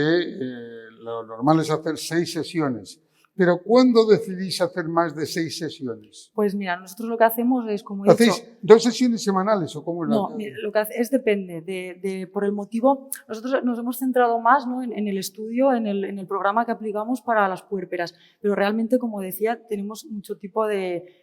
lo normal es hacer 6 sesiones. Pero ¿cuándo decidís hacer más de 6 sesiones? Pues mira, nosotros lo que hacemos es, como he dicho... ¿Hacéis 2 sesiones semanales o cómo es? No, lo que hace es depende, por el motivo... Nosotros nos hemos centrado más, ¿no?, en el estudio, en el programa que aplicamos para las puérperas, pero realmente, como decía, tenemos mucho tipo de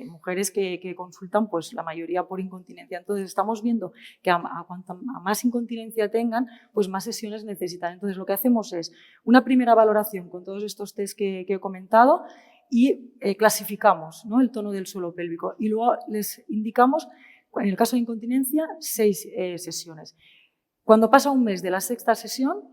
mujeres que consultan, pues la mayoría por incontinencia. Entonces estamos viendo que a más incontinencia tengan, pues más sesiones necesitan. Entonces lo que hacemos es una primera valoración con todos estos test que he comentado y clasificamos, ¿no?, el tono del suelo pélvico y luego les indicamos, en el caso de incontinencia, 6 sesiones. Cuando pasa un mes de la 6ª sesión,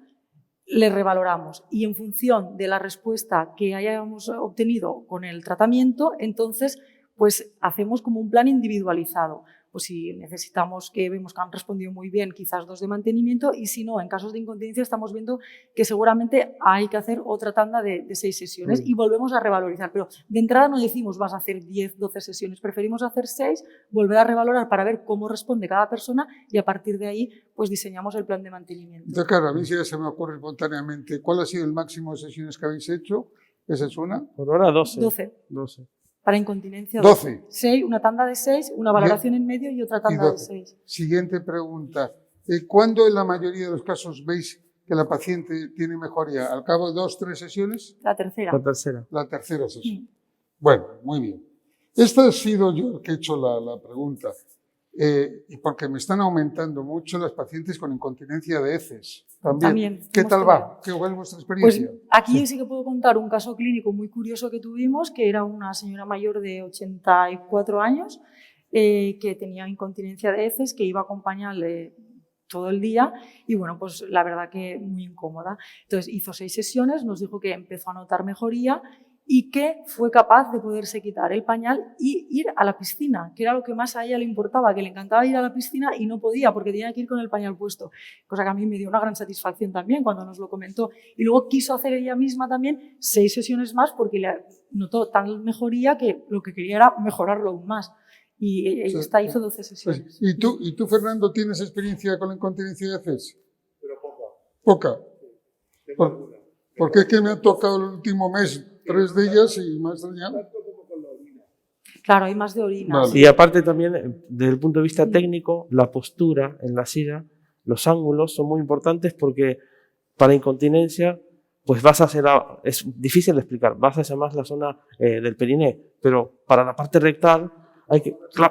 le revaloramos y en función de la respuesta que hayamos obtenido con el tratamiento, entonces pues hacemos como un plan individualizado. Pues si necesitamos, que vemos que han respondido muy bien, quizás 2 de mantenimiento, y si no, en casos de incontinencia estamos viendo que seguramente hay que hacer otra tanda de 6 sesiones y volvemos a revalorizar. Pero de entrada no decimos vas a hacer 10, 12 sesiones, preferimos hacer 6, volver a revalorar para ver cómo responde cada persona y a partir de ahí pues diseñamos el plan de mantenimiento. Ya, claro, a mí ya se me ocurre espontáneamente, ¿cuál ha sido el máximo de sesiones que habéis hecho? ¿Esa es una? Por ahora 12. 12. Para incontinencia 12. 6, una tanda de 6, una valoración en medio y otra tanda de 6. Siguiente pregunta. ¿Cuándo en la mayoría de los casos veis que la paciente tiene mejoría? ¿Al cabo de 2, 3 sesiones? La tercera. La tercera sesión. Bueno, muy bien. Esta ha sido yo el que he hecho la pregunta. y porque me están aumentando mucho las pacientes con incontinencia de heces. También. ¿Qué hemos tal tenido. va? ¿Qué es vuestra experiencia? Pues aquí sí que puedo contar un caso clínico muy curioso que tuvimos, que era una señora mayor de 84 años que tenía incontinencia de heces, que iba a acompañarle todo el día y bueno, pues la verdad que muy incómoda. Entonces hizo 6 sesiones, nos dijo que empezó a notar mejoría y que fue capaz de poderse quitar el pañal y ir a la piscina, que era lo que más a ella le importaba, que le encantaba ir a la piscina y no podía porque tenía que ir con el pañal puesto, cosa que a mí me dio una gran satisfacción también cuando nos lo comentó. Y luego quiso hacer ella misma también 6 sesiones más porque le notó tal mejoría que lo que quería era mejorarlo aún más. Y esta hizo 12 sesiones. ¿Y tú, Fernando, tienes experiencia con la incontinencia de heces? Pero poca. Poca. Sí, tengo alguna. Porque es que me ha tocado el último mes 3 de ellas y me ha extrañado. Tanto como con la orina. Claro, hay más de orina. Vale. Y aparte también, desde el punto de vista técnico, la postura en la silla, los ángulos son muy importantes porque para incontinencia, pues vas hacia es difícil de explicar, vas hacia más la zona del periné, pero para la parte rectal,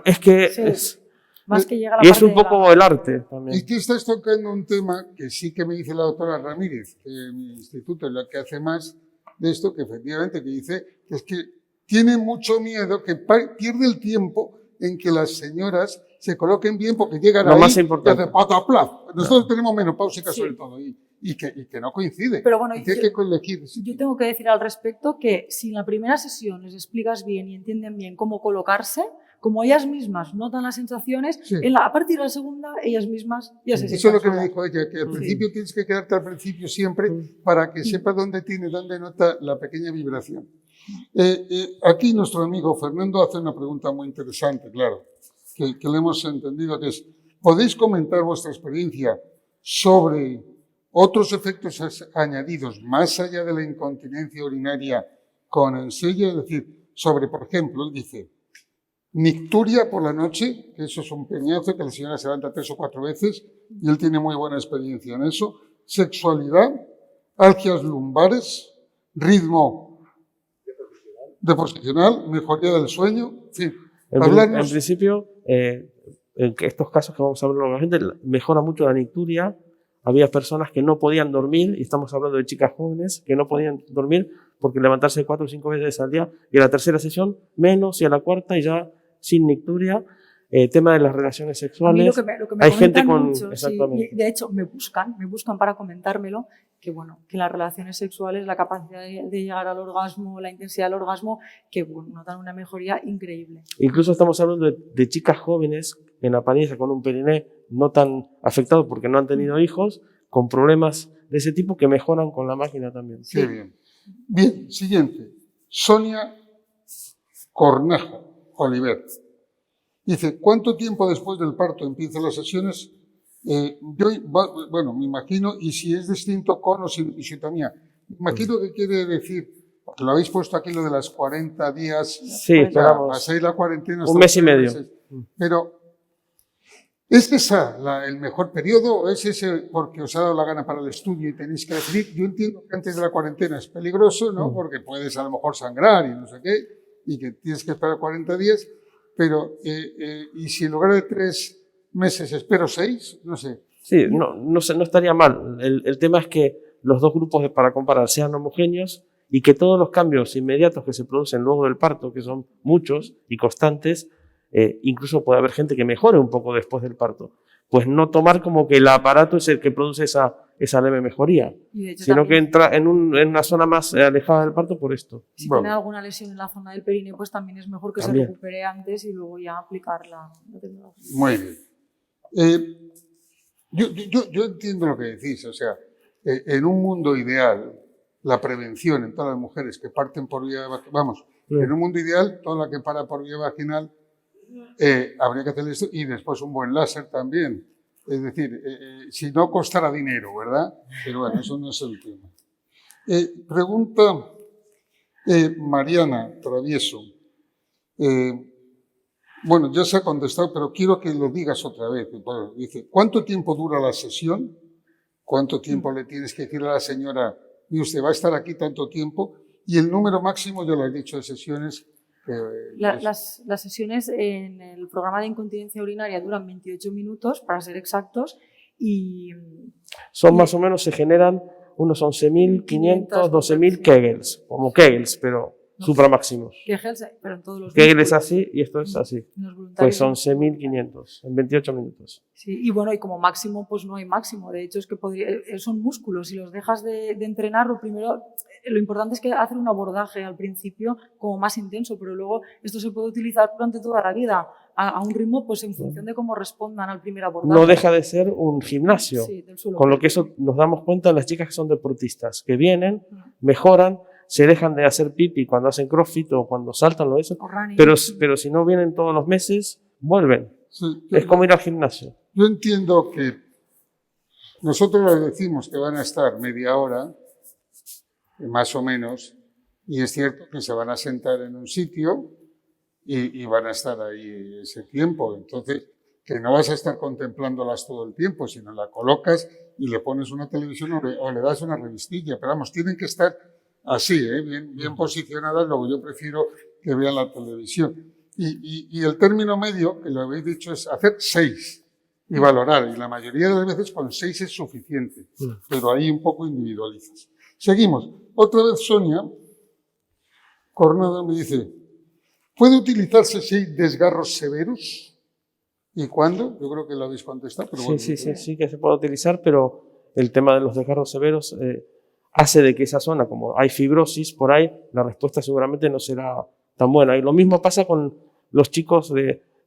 es que Sí. Más que llega a la y es parte un poco el arte también. Y que estás tocando un tema que sí que me dice la doctora Ramírez, que mi instituto es la que hace más de esto, que efectivamente que dice que es que tiene mucho miedo, que pierde el tiempo en que las señoras se coloquen bien porque llegan Lo ahí más y importante. hacen pataplaf. Nosotros No. tenemos menopáusica Sí. sobre todo y que no coincide. Pero bueno, y que hay que elegir. yo tengo que decir al respecto que si en la primera sesión les explicas bien y entienden bien cómo colocarse, como ellas mismas notan las sensaciones, Sí. a partir de la segunda, ellas mismas ya se Eso es sientan lo que me solas. dijo ella, que al Sí. principio tienes que quedarte al principio siempre para que sepas dónde nota la pequeña vibración. Aquí nuestro amigo Fernando hace una pregunta muy interesante, claro, que le hemos entendido, que es, ¿podéis comentar vuestra experiencia sobre otros efectos añadidos más allá de la incontinencia urinaria con ensella? Es decir, sobre, por ejemplo, él dice, nicturia por la noche, que eso es un peñazo, que la señora se levanta 3 o 4 veces, y él tiene muy buena experiencia en eso. Sexualidad, algias lumbares, ritmo de posicional, mejoría del sueño, en fin. En principio, en estos casos que vamos a hablar nuevamente, mejora mucho la nicturia. Había personas que no podían dormir, y estamos hablando de chicas jóvenes que no podían dormir porque levantarse 4 o 5 veces al día, y a la tercera sesión menos, y a la cuarta y ya sin nicturia. Tema de las relaciones sexuales. A mí lo que me hay gente con mucho, exactamente. sí, de hecho me buscan para comentármelo, que bueno, que las relaciones sexuales, la capacidad de llegar al orgasmo, la intensidad del orgasmo, que bueno, notan una mejoría increíble. Incluso estamos hablando de chicas jóvenes en apariencia con un periné no tan afectado porque no han tenido hijos, con problemas de ese tipo que mejoran con la máquina también. Qué bien. Bien, siguiente. Sonia Cornejo Oliver. Dice, ¿cuánto tiempo después del parto empiezan las sesiones? Bueno, me imagino, y si es distinto con o sin episiotomía. Me imagino que quiere decir, porque lo habéis puesto aquí lo de las 40 días. Sí, esperamos. Pasáis la cuarentena. Un mes y medio. Meses. Pero, ¿es esa el mejor periodo o es ese porque os ha dado la gana para el estudio y tenéis que decidir? Yo entiendo que antes de la cuarentena es peligroso, ¿no? Porque puedes a lo mejor sangrar y no sé qué, y que tienes que esperar 40 días. Pero, ¿y si en lugar de 3 meses espero 6? No sé. Sí, no estaría mal. El tema es que los dos grupos para comparar sean homogéneos y que todos los cambios inmediatos que se producen luego del parto, que son muchos y constantes, incluso puede haber gente que mejore un poco después del parto. Pues no tomar como que el aparato es el que produce esa leve mejoría, sino que entra en una zona más alejada del parto por esto. Si tiene alguna lesión en la zona del perine, pues también es mejor que se recupere antes y luego ya aplicar la tecnología. Muy bien. Yo entiendo lo que decís, o sea, en un mundo ideal, la prevención en todas las mujeres que parten por vía vaginal, en un mundo ideal, toda la que para por vía vaginal, habría que hacer esto y después un buen láser también. Es decir, si no costara dinero, ¿verdad? Pero bueno, eso no es el tema. Pregunta Mariana Travieso. Bueno, ya se ha contestado, pero quiero que lo digas otra vez. Dice, ¿cuánto tiempo dura la sesión? ¿Cuánto tiempo le tienes que decir a la señora, y usted va a estar aquí tanto tiempo? Y el número máximo, ya lo has dicho, de sesiones Las sesiones en el programa de incontinencia urinaria duran 28 minutos, para ser exactos, y Son más o menos, se generan unos 11.500, 12.000 Kegels, como Kegels, pero supramáximos. Kegels, pero en todos los Kegel es músculos. así y esto es así. Los voluntarios Pues 11.500 en 28 minutos. Sí, y bueno, y como máximo, pues no hay máximo. De hecho, es que son músculos. Si los dejas de entrenar, lo importante es que hacer un abordaje al principio como más intenso, pero luego esto se puede utilizar durante toda la vida a un ritmo, pues en función de cómo respondan al primer abordaje. No deja de ser un gimnasio, Sí, del suelo. con lo que eso nos damos cuenta de las chicas que son deportistas, que vienen, mejoran, se dejan de hacer pipi cuando hacen crossfit o cuando saltan o eso, O running. pero si no vienen todos los meses, vuelven. Sí, Es como ir al gimnasio. yo entiendo que nosotros les decimos que van a estar media hora, más o menos, y es cierto que se van a sentar en un sitio y van a estar ahí ese tiempo. Entonces, que no vas a estar contemplándolas todo el tiempo, sino la colocas y le pones una televisión o le das una revistilla. Pero vamos, tienen que estar así, bien posicionadas. Luego yo prefiero que vean la televisión. Y el término medio, que lo habéis dicho, es hacer 6 y valorar. Y la mayoría de las veces con 6 es suficiente, pero ahí un poco individualizas. Seguimos. Otra vez Sonia Coronado me dice, ¿puede utilizarse si hay desgarros severos? ¿Y cuándo? Yo creo que lo habéis contestado. Pero bueno, Sí que se puede utilizar, pero el tema de los desgarros severos hace de que esa zona, como hay fibrosis por ahí, la respuesta seguramente no será tan buena. Y lo mismo pasa con los chicos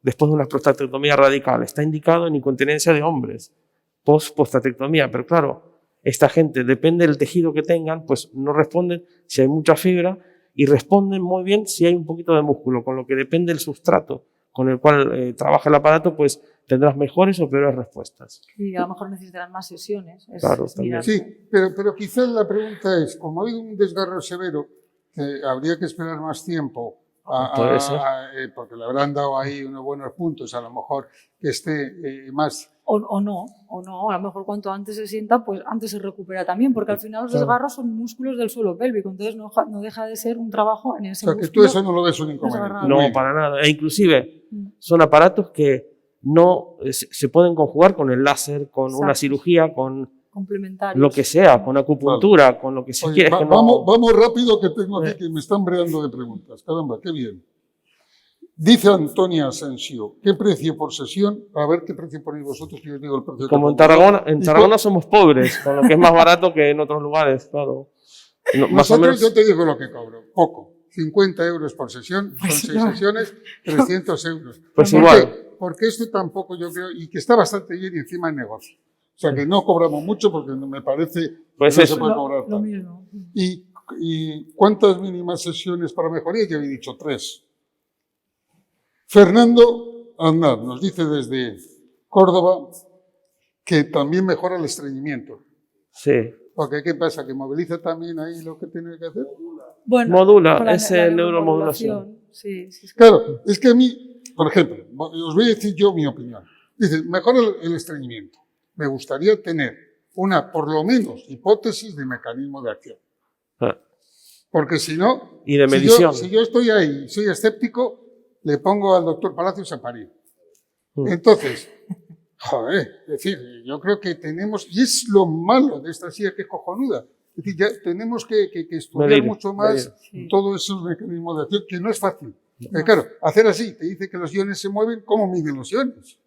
después de una prostatectomía radical. Está indicado en incontinencia de hombres, post-prostatectomía, pero claro, esta gente, depende del tejido que tengan, pues no responden si hay mucha fibra y responden muy bien si hay un poquito de músculo, con lo que depende del sustrato con el cual trabaja el aparato, pues tendrás mejores o peores respuestas. Y a lo mejor necesitarán más sesiones. Claro, también. Sí, pero quizás la pregunta es, como ha habido un desgarro severo, habría que esperar más tiempo, porque le habrán dado ahí unos buenos puntos, a lo mejor que esté más... O no, a lo mejor cuanto antes se sienta, pues antes se recupera también, porque al final los desgarros son músculos del suelo pélvico, entonces no deja de ser un trabajo en ese músculo. O sea, que tú eso no lo ves un inconveniente. No, para nada. E inclusive son aparatos que no se pueden conjugar con el láser, con una cirugía, con lo que sea, con acupuntura, con lo que se quiera. Vamos rápido, que tengo aquí que me están breando de preguntas. Caramba, qué bien. Dice Antonia Asensio, ¿qué precio por sesión? A ver qué precio ponéis vosotros, que yo os digo el precio. Como en Tarragona somos pobres, con lo que es más barato que en otros lugares, claro. No, más o menos. Yo te digo lo que cobro, poco. 50 euros por sesión, son 6 sesiones, 300 euros. Pues ¿Por igual. qué? Porque esto tampoco yo creo, y que está bastante bien y encima en negocio. O sea que no cobramos mucho porque me parece pues que no eso. se puede cobrar tanto. ¿Y cuántas mínimas sesiones para mejoría? Ya he dicho 3. Fernando Aznar nos dice desde Córdoba que también mejora el estreñimiento. Sí. Porque ¿qué pasa? ¿Que moviliza también ahí lo que tiene que hacer? Bueno, modula, es neuromodulación. Sí. Claro, es que a mí, por ejemplo, os voy a decir yo mi opinión. Dice, mejora el estreñimiento. Me gustaría tener por lo menos, hipótesis de mecanismo de acción. Porque si no, y de medición. Si yo estoy ahí, soy escéptico, le pongo al doctor Palacios a parir. Entonces, es decir, yo creo que tenemos, y es lo malo de esta silla que es cojonuda, es decir, ya tenemos que estudiar mucho más todos esos mecanismos de acción, que no es fácil. Claro, hacer así, te dice que los iones se mueven, ¿cómo miden los iones?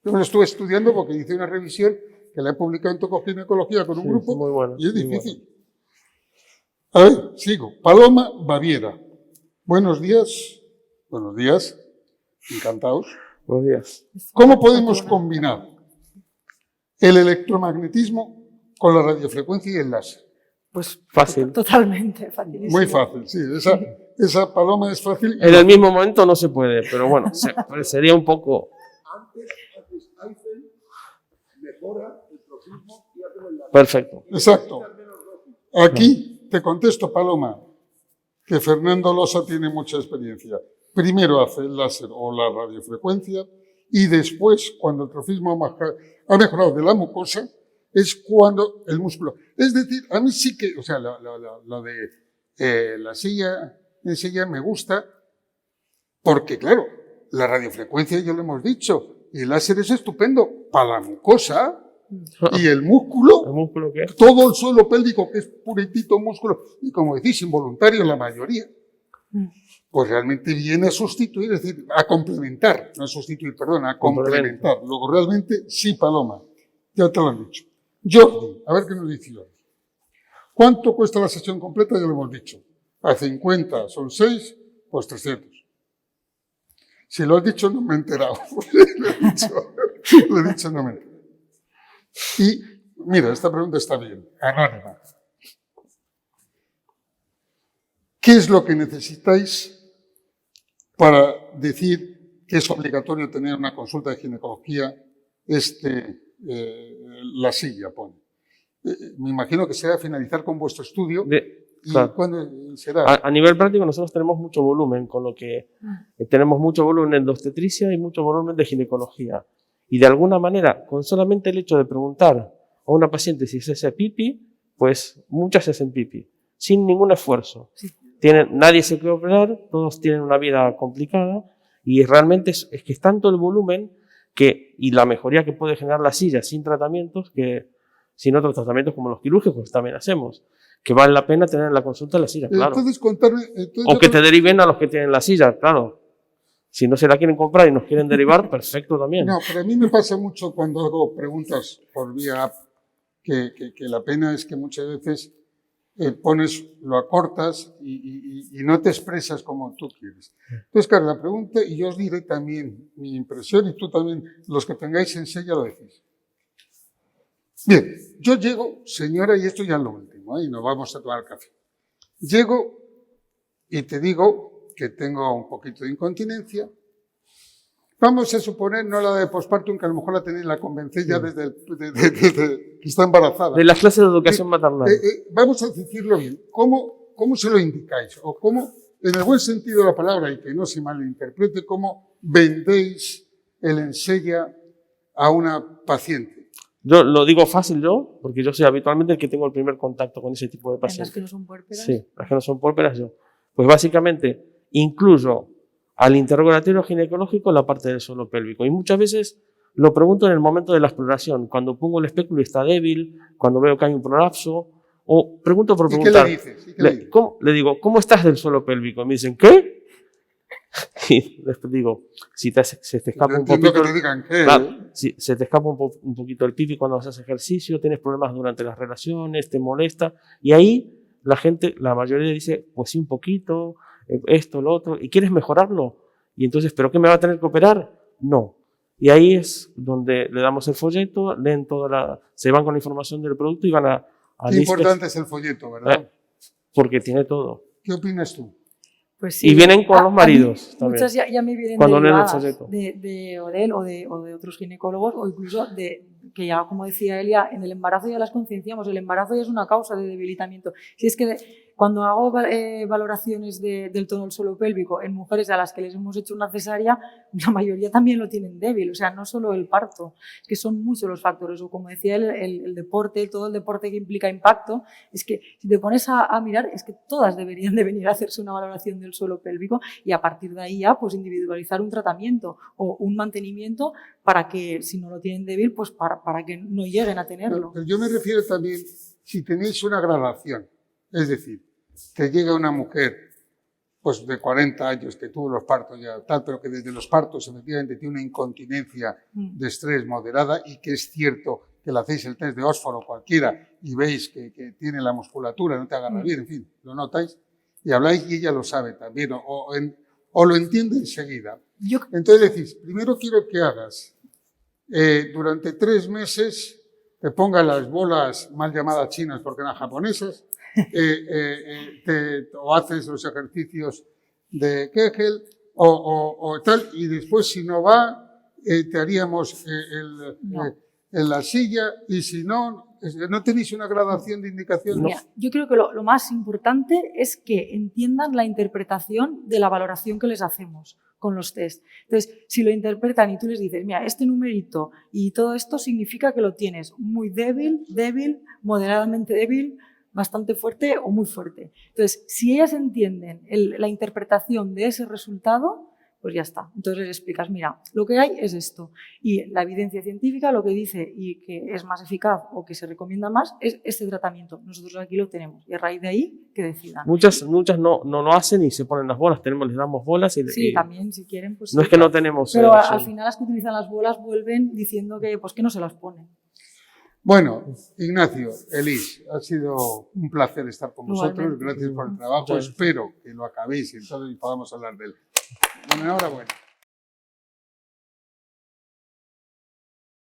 Yo lo estuve estudiando porque hice una revisión que la he publicado en Tocoginecología con un grupo, muy bueno, y es difícil. A ver, sigo. Paloma Baviera. Buenos días. Buenos días. Encantados. Buenos días. ¿Cómo podemos combinar el electromagnetismo con la radiofrecuencia y el láser? Pues fácil. Totalmente, facilísimo. Muy fácil, sí. Esa Paloma es fácil. En el mismo momento no se puede, pero bueno, sería un poco... Antes Eiffel mejora el trofismo y hace el láser. Perfecto. Exacto. Aquí te contesto, Paloma, que Fernando Losa tiene mucha experiencia. Primero hace el láser o la radiofrecuencia y después, cuando el trofismo ha mejorado de la mucosa, es cuando el músculo... Es decir, a mí sí que, o sea, lo de la silla en silla me gusta, Porque, claro, la radiofrecuencia ya lo hemos dicho, y el láser es estupendo para la mucosa y el músculo, ¿El músculo qué? todo el suelo pélvico, que es puritito músculo, y como decís, involuntario la mayoría, pues realmente viene a sustituir, es decir, a complementar, no a sustituir, perdón, a complementar. Luego realmente sí, Paloma, ya te lo han dicho. Jordi, a ver qué nos dice Jordi. ¿Cuánto cuesta la sesión completa? Ya lo hemos dicho. A 50 son 6, pues 300. Si lo has dicho, no me he enterado. Lo he dicho, no me he enterado. Y, mira, esta pregunta está bien. Anónima. ¿Qué es lo que necesitáis para decir que es obligatorio tener una consulta de ginecología? La silla, pone. Me imagino que será finalizar con vuestro estudio. ¿Y claro. cuándo será? A nivel práctico, nosotros tenemos mucho volumen, con lo que tenemos mucho volumen de obstetricia y mucho volumen de ginecología. Y de alguna manera, con solamente el hecho de preguntar a una paciente si se hace pipí, pues muchas se hacen pipí, sin ningún esfuerzo. Sí. Nadie se quiere operar, todos tienen una vida complicada, y realmente es que es tanto el volumen y la mejoría que puede generar la silla sin tratamientos, que sin otros tratamientos como los quirúrgicos también hacemos, que vale la pena tener en la consulta la silla, claro. Entonces, contarme... O que te deriven a los que tienen la silla, claro. Si no se la quieren comprar y nos quieren derivar, perfecto también. No, pero a mí me pasa mucho cuando hago preguntas por vía app, que la pena es que muchas veces lo acortas y no te expresas como tú quieres. Entonces, claro, la pregunta, y yo os diré también mi impresión, y tú también, los que tengáis en sella lo decís. Bien, yo llego, señora, y esto ya es lo último, y nos vamos a tomar café. Llego y te digo que tengo un poquito de incontinencia. Vamos a suponer, no la de postpartum, que a lo mejor la tenéis, la convencéis ya desde que está embarazada. De las clases de educación maternal. Vamos a decirlo bien. ¿Cómo se lo indicáis? O cómo, en el buen sentido de la palabra, y que no se malinterprete, cómo vendéis el ensella a una paciente. Yo lo digo fácil porque yo soy habitualmente el que tengo el primer contacto con ese tipo de pacientes. ¿Las que no son puérperas? Sí, las que no son puérperas yo. Pues básicamente incluyo al interrogatorio ginecológico la parte del suelo pélvico. Y muchas veces lo pregunto en el momento de la exploración, cuando pongo el espéculo y está débil, cuando veo que hay un prolapso, o pregunto por preguntar. ¿Y qué le dices? Le digo, ¿cómo estás del suelo pélvico? Y me dicen, ¿qué? Y les digo, si se te escapa un poquito, que te digan qué. Claro, si se te escapa un poquito el pipi cuando haces ejercicio, tienes problemas durante las relaciones, te molesta, y ahí la mayoría dice, pues sí, un poquito, esto, lo otro, ¿y quieres mejorarlo? Y entonces, ¿pero qué me va a tener que operar? No. Y ahí es donde le damos el folleto, leen se van con la información del producto y van a Qué importante es el folleto, ¿verdad? Porque tiene todo. ¿Qué opinas tú? Pues sí. Y vienen con los maridos también. Muchas ya me vienen cuando leen el derivadas folleto. de Odel o de otros ginecólogos, o incluso que ya, como decía Elia, en el embarazo ya las concienciamos. El embarazo ya es una causa de debilitamiento. Si es que cuando hago valoraciones del tono del suelo pélvico en mujeres a las que les hemos hecho una cesárea, la mayoría también lo tienen débil. O sea, no solo el parto, es que son muchos los factores. O como decía el deporte, todo el deporte que implica impacto, es que si te pones a mirar, es que todas deberían de venir a hacerse una valoración del suelo pélvico y a partir de ahí ya pues individualizar un tratamiento o un mantenimiento para que, si no lo tienen débil, pues para que no lleguen a tenerlo. Pero yo me refiero también, si tenéis una gradación, es decir, te llega una mujer pues de 40 años que tuvo los partos ya tal, pero que desde los partos efectivamente tiene una incontinencia de estrés moderada y que es cierto que le hacéis el test de Oxford o cualquiera y veis que tiene la musculatura, no te agarra bien, en fin, lo notáis y habláis y ella lo sabe también o lo entiende enseguida. Entonces decís, primero quiero que hagas durante 3 meses, te pongan las bolas mal llamadas chinas porque eran japonesas, o haces los ejercicios de Kegel o tal, y después si no va, te haríamos en la silla, y si no tenéis una gradación de indicación. Mira, yo creo que lo más importante es que entiendan la interpretación de la valoración que les hacemos con los test. Entonces, si lo interpretan y tú les dices, mira, este numerito y todo esto significa que lo tienes muy débil, moderadamente débil, bastante fuerte o muy fuerte. Entonces, si ellas entienden la interpretación de ese resultado, pues ya está. Entonces les explicas, mira, lo que hay es esto. Y la evidencia científica lo que dice y que es más eficaz o que se recomienda más es este tratamiento. Nosotros aquí lo tenemos y a raíz de ahí que decidan. Muchas no lo hacen y se ponen las bolas. Les damos bolas y... Sí, también, si quieren, pues no sí. es que no tenemos... Pero al final las que utilizan las bolas vuelven diciendo que, pues, que no se las ponen. Bueno, Ignacio, Elis, ha sido un placer estar con vosotros. Igualmente. Gracias por el trabajo. Espero que lo acabéis y entonces podamos hablar de él. Bueno, enhorabuena.